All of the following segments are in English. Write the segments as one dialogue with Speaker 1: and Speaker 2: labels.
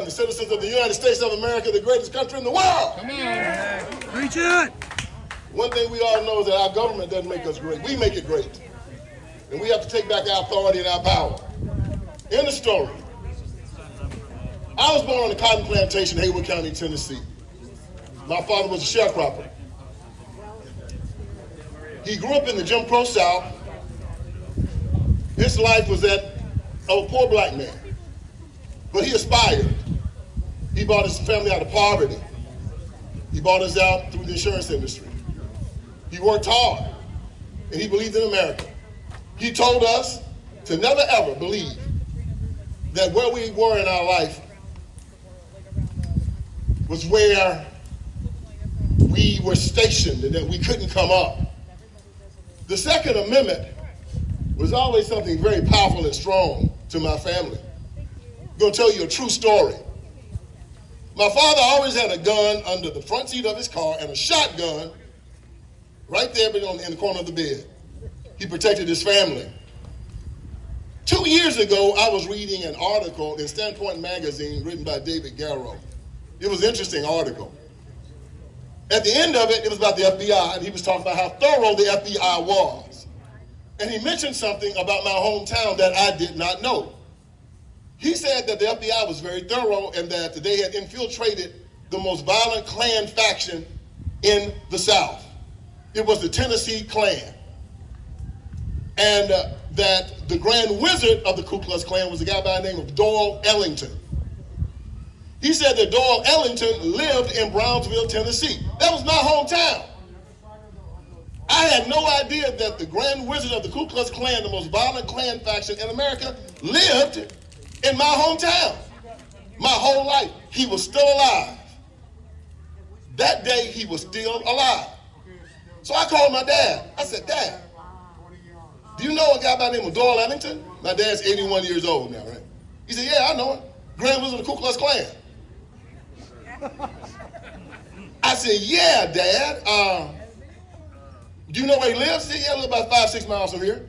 Speaker 1: the citizens of the United States of America, the greatest country in the world.
Speaker 2: Come on. Preach it.
Speaker 1: One thing we all know is that our government doesn't make us great. We make it great. And we have to take back our authority and our power. In the story, I was born on a cotton plantation in Haywood County, Tennessee. My father was a sharecropper. He grew up in the Jim Crow South. His life was that of a poor black man. But he aspired. He brought his family out of poverty. He brought us out through the insurance industry. He worked hard, and he believed in America. He told us to never ever believe that where we were in our life was where we were stationed and that we couldn't come up. The Second Amendment was always something very powerful and strong to my family. I'm going to tell you a true story. My father always had a gun under the front seat of his car and a shotgun right there in the corner of the bed. He protected his family. 2 years ago, I was reading an article in Standpoint magazine written by David Garrow. It was an interesting article. At the end of it, it was about the FBI, and he was talking about how thorough the FBI was. And he mentioned something about my hometown that I did not know. He said that the FBI was very thorough and that they had infiltrated the most violent Klan faction in the South. It was the Tennessee Klan. And that the grand wizard of the Ku Klux Klan was a guy by the name of Doyle Ellington. He said that Doyle Ellington lived in Brownsville, Tennessee. That was my hometown. I had no idea that the grand wizard of the Ku Klux Klan, the most violent Klan faction in America, lived in my hometown. My whole life, he was still alive. That day, he was still alive. So I called my dad. I said, Dad, do you know a guy by the name of Doyle Ellington? My dad's 81 years old now, right? He said, yeah, I know him. Grand wizard of the Ku Klux Klan. I said, yeah, Dad. Do you know where he lives? He said, yeah, I live about 5-6 miles from here.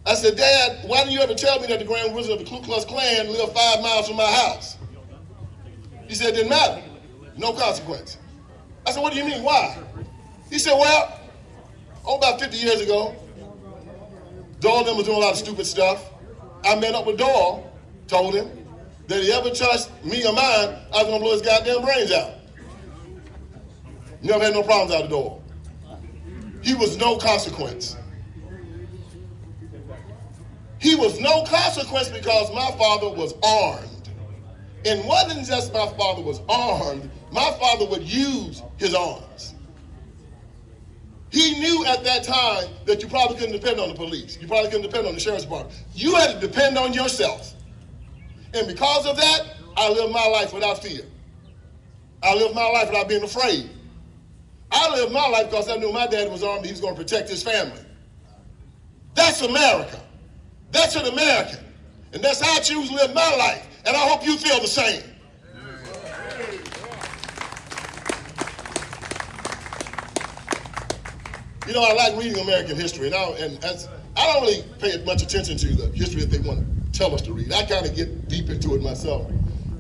Speaker 1: I said, Dad, why didn't you ever tell me that the grand wizard of the Ku Klux Klan lived 5 miles from my house? He said, it didn't matter. No consequence. I said, what do you mean? Why? He said, well, about 50 years ago, Doyle and them was doing a lot of stupid stuff. I met up with Doyle, told him that if he ever touched me or mine, I was going to blow his goddamn brains out. Never had no problems out of Doyle. He was no consequence. He was no consequence because my father was armed. And more than just my father was armed, my father would use his arms. He knew at that time that you probably couldn't depend on the police. You probably couldn't depend on the sheriff's department. You had to depend on yourself. And because of that, I lived my life without fear. I lived my life without being afraid. I lived my life because I knew my dad was armed, he was going to protect his family. That's America. That's an American. And that's how I choose to live my life. And I hope you feel the same. You know, I like reading American history, and I don't really pay much attention to the history that they want to tell us to read. I kind of get deep into it myself.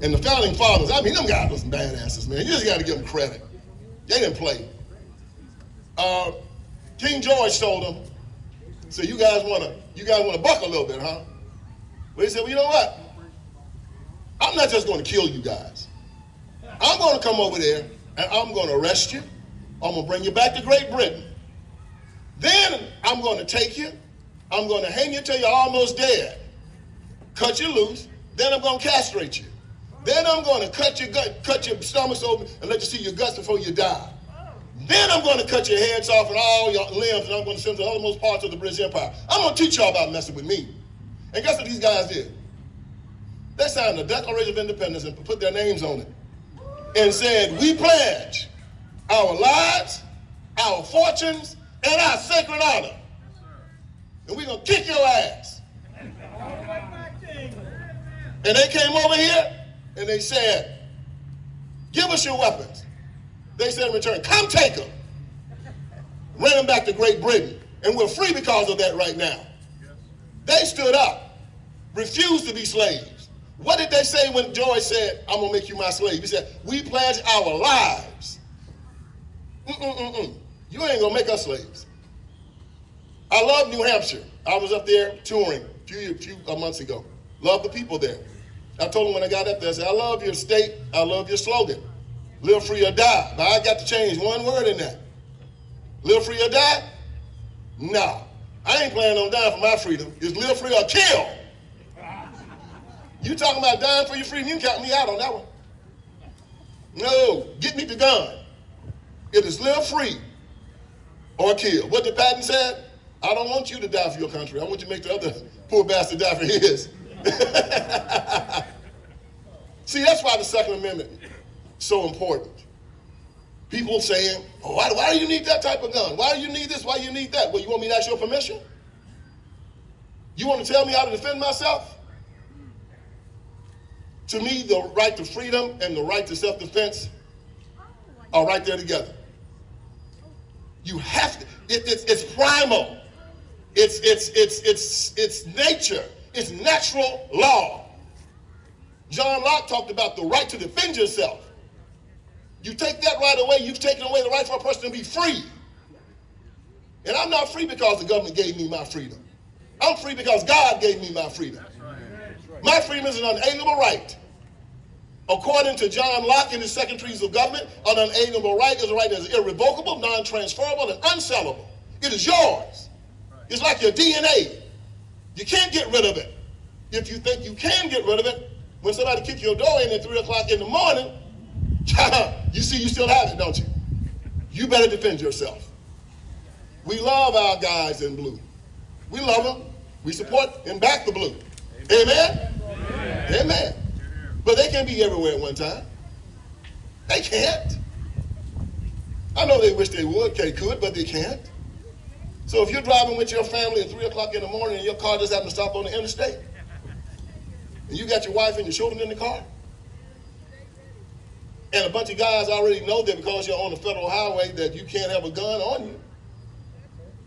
Speaker 1: And the founding fathers, I mean, them guys were some badasses, man. You just got to give them credit. They didn't play. King George told them, so you guys want to buck a little bit, huh? But he said, well, you know what? I'm not just going to kill you guys. I'm going to come over there, and I'm going to arrest you. I'm going to bring you back to Great Britain. Then I'm going to take you. I'm going to hang you till you're almost dead. Cut you loose. Then I'm going to castrate you. Then I'm going to cut your stomachs open and let you see your guts before you die. Then I'm going to cut your heads off and all your limbs, and I'm going to send to the uttermost parts of the British Empire. I'm going to teach y'all about messing with me. And guess what these guys did? They signed the Declaration of Independence and put their names on it and said, we pledge our lives, our fortunes, and our sacred honor. And we're going to kick your ass. And they came over here and they said, give us your weapons. They said in return, come take them. Ran them back to Great Britain. And we're free because of that right now. They stood up, refused to be slaves, What did they say when George said, I'm going to make you my slave? He said, we pledge our lives. You ain't going to make us slaves. I love New Hampshire. I was up there touring a few months ago. Love the people there. I told them when I got up there, I said, I love your state. I love your slogan. Live free or die. Now, I got to change one word in that. Live free or die? No. I ain't planning on dying for my freedom. It's live free or kill. You talking about dying for your freedom, you can count me out on that one. No, get me the gun. It is live free or kill. What the patent said? I don't want you to die for your country. I want you to make the other poor bastard die for his. See, that's why the Second Amendment is so important. People saying, oh, why do you need that type of gun? Why do you need this? Why do you need that? Well, you want me to ask your permission? You want to tell me how to defend myself? To me, the right to freedom and the right to self-defense are right there together. You have to, it's primal. It's nature. It's natural law. John Locke talked about the right to defend yourself. You take that right away, you've taken away the right for a person to be free. And I'm not free because the government gave me my freedom. I'm free because God gave me my freedom. My freedom is an unalienable right. According to John Locke in his Second Treatise of Government, an unalienable right is a right that is irrevocable, non-transferable, and unsellable. It is yours. It's like your DNA. You can't get rid of it. If you think you can get rid of it, when somebody kicks your door in at 3 o'clock in the morning, you see you still have it, don't you? You better defend yourself. We love our guys in blue. We love them. We support and back the blue. Amen? Amen. Amen. But they can't be everywhere at one time. They can't. I know they wish they would, they could, but they can't. So if you're driving with your family at 3 o'clock in the morning and your car just happens to stop on the interstate, and you got your wife and your children in the car, and a bunch of guys already know that because you're on the federal highway that you can't have a gun on you,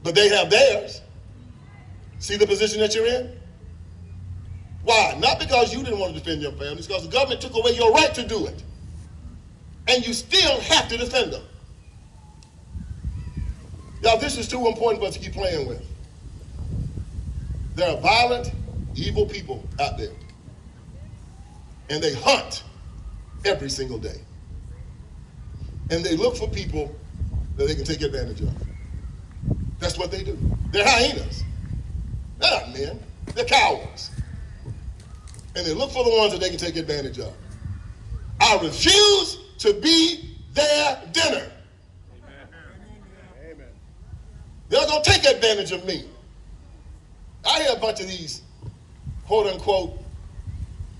Speaker 1: but they have theirs. See the position that you're in? Why? Not because you didn't want to defend your family. It's because the government took away your right to do it. And you still have to defend them. Now, this is too important for us to keep playing with. There are violent, evil people out there. And they hunt every single day. And they look for people that they can take advantage of. That's what they do. They're hyenas. They're not men. They're cowards. And they look for the ones that they can take advantage of. I refuse to be their dinner. Amen. They're going to take advantage of me. I hear a bunch of these quote-unquote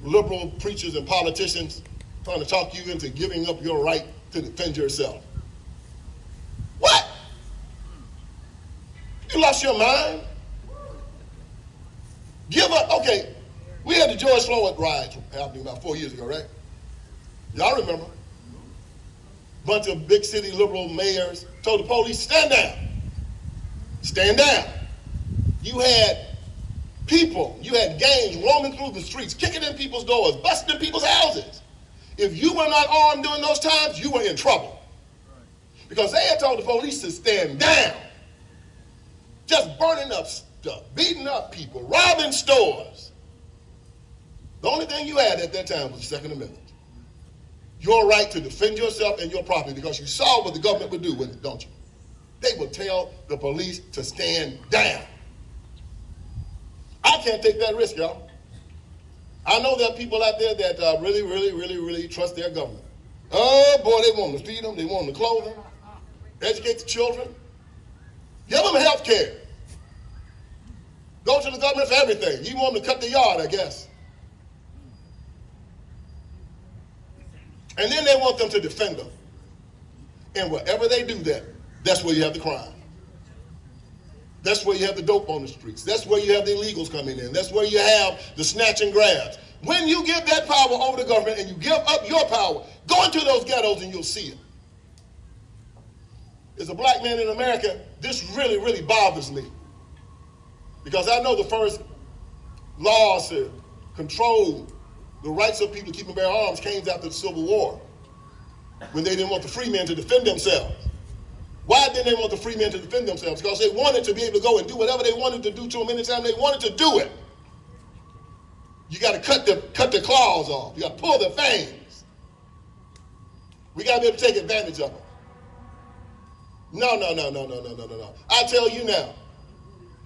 Speaker 1: liberal preachers and politicians trying to talk you into giving up your right to defend yourself. What? You lost your mind? Give up. Okay, we had the George Floyd riots happening about 4 years ago, right? Y'all remember? Bunch of big city liberal mayors told the police, stand down. Stand down. You had people, you had gangs roaming through the streets, kicking in people's doors, busting in people's houses. If you were not armed during those times, you were in trouble. Because they had told the police to stand down. Just burning up stuff, beating up people, robbing stores. The only thing you had at that time was the Second Amendment. Your right to defend yourself and your property, because you saw what the government would do with it, don't you? They would tell the police to stand down. I can't take that risk, y'all. I know there are people out there that really trust their government. Oh, boy, they want to feed them. They want to clothe them, educate the children. Give them health care. Go to the government for everything. You want them to cut the yard, I guess. And then they want them to defend them. And wherever they do that, that's where you have the crime. That's where you have the dope on the streets. That's where you have the illegals coming in. That's where you have the snatch and grabs. When you give that power over to government and you give up your power, go into those ghettos and you'll see it. As a black man in America, this really bothers me. Because I know the first laws to control the rights of people to keep and bear arms came after the Civil War, when they didn't want the free men to defend themselves. Why didn't they want the free men to defend themselves? Because they wanted to be able to go and do whatever they wanted to do to them anytime they wanted to do it. You got to cut their claws off. You got to pull their fangs. We got to be able to take advantage of them. No. I tell you now,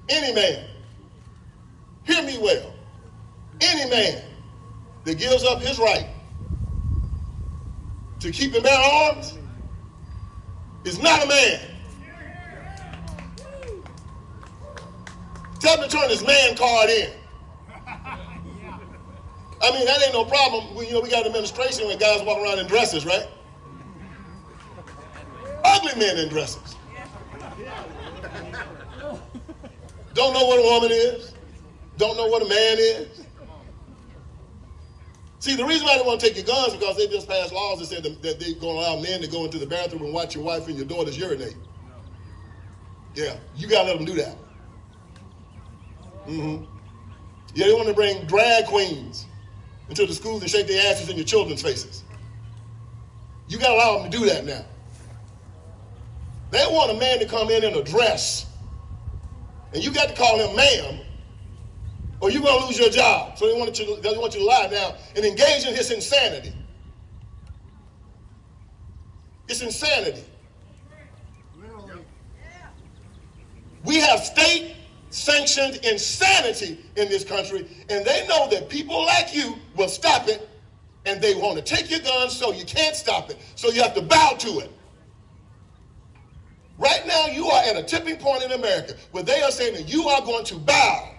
Speaker 1: any man, hear me well, any man that gives up his right to keep and bear arms is not a man. Tell him to turn his man card in. I mean, that ain't no problem. We got an administration where guys walk around in dresses, right? Ugly men in dresses. Don't know what a woman is. Don't know what a man is. See, the reason why they want to take your guns is because they just passed laws that said that they're going to allow men to go into the bathroom and watch your wife and your daughters urinate. Yeah, you got to let them do that. Yeah, they want to bring drag queens into the schools and shake their asses in your children's faces. You got to allow them to do that now. They want a man to come in a dress, and you got to call him ma'am, or you're going to lose your job. So they want you to lie now and engage in his insanity. It's insanity. We have state-sanctioned insanity in this country, and they know that people like you will stop it, and they want to take your guns so you can't stop it. So you have to bow to it. Right now, you are at a tipping point in America where they are saying that you are going to bow.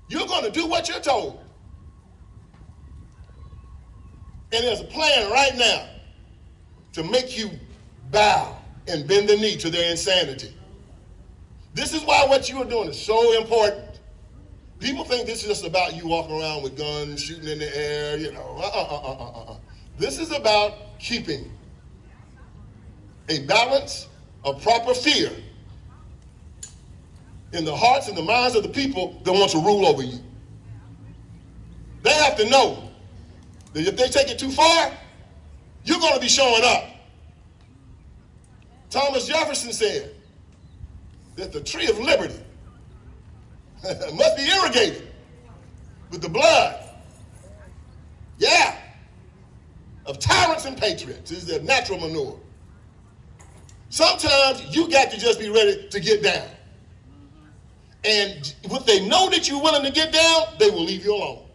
Speaker 1: You're going to do what you're told. And there's a plan right now to make you bow and bend the knee to their insanity. This is why what you are doing is so important. People think this is just about you walking around with guns, shooting in the air, This is about keeping a balance of proper fear in the hearts and the minds of the people that want to rule over you. They have to know that if they take it too far, you're going to be showing up. Thomas Jefferson said that the tree of liberty must be irrigated with the blood, of tyrants and patriots. This is their natural manure. Sometimes you got to just be ready to get down. And if they know that you're willing to get down, they will leave you alone.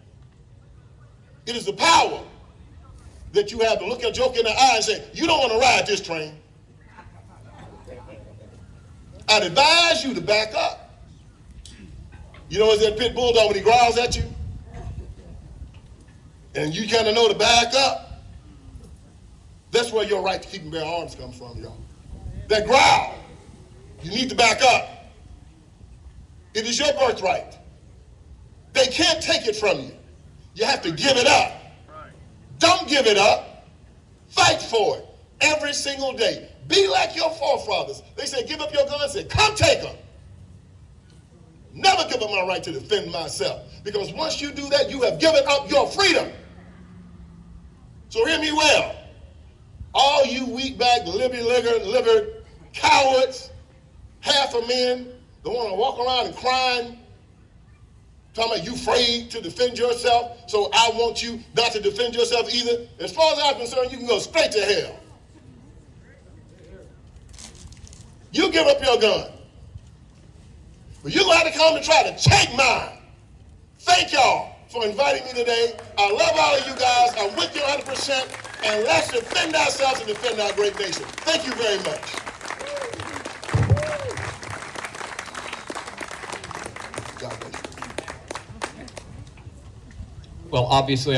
Speaker 1: It is the power that you have to look a joke in the eye and say, you don't want to ride this train. I'd advise you to back up. You know, it's that pit bulldog when he growls at you? And you kind of know to back up. That's where your right to keep and bear arms comes from, y'all. That growl, you need to back up. It is your birthright. They can't take it from you. You have to give it up. Don't give it up. Fight for it every single day. Be like your forefathers. They said, give up your guns. Say, come take them. Never give up my right to defend myself. Because once you do that, you have given up your freedom. So hear me well. All you weak-backed, liver-livered cowards, half of men that want to walk around and crying, talking about you afraid to defend yourself, so I want you not to defend yourself either. As far as I'm concerned, you can go straight to hell. You give up your gun. But you're going to have to come and try to take mine. Thank y'all for inviting me today. I love all of you guys. I'm with you 100%. And let's defend ourselves and defend our great nation. Thank you very much. God bless you.
Speaker 3: Well, obviously,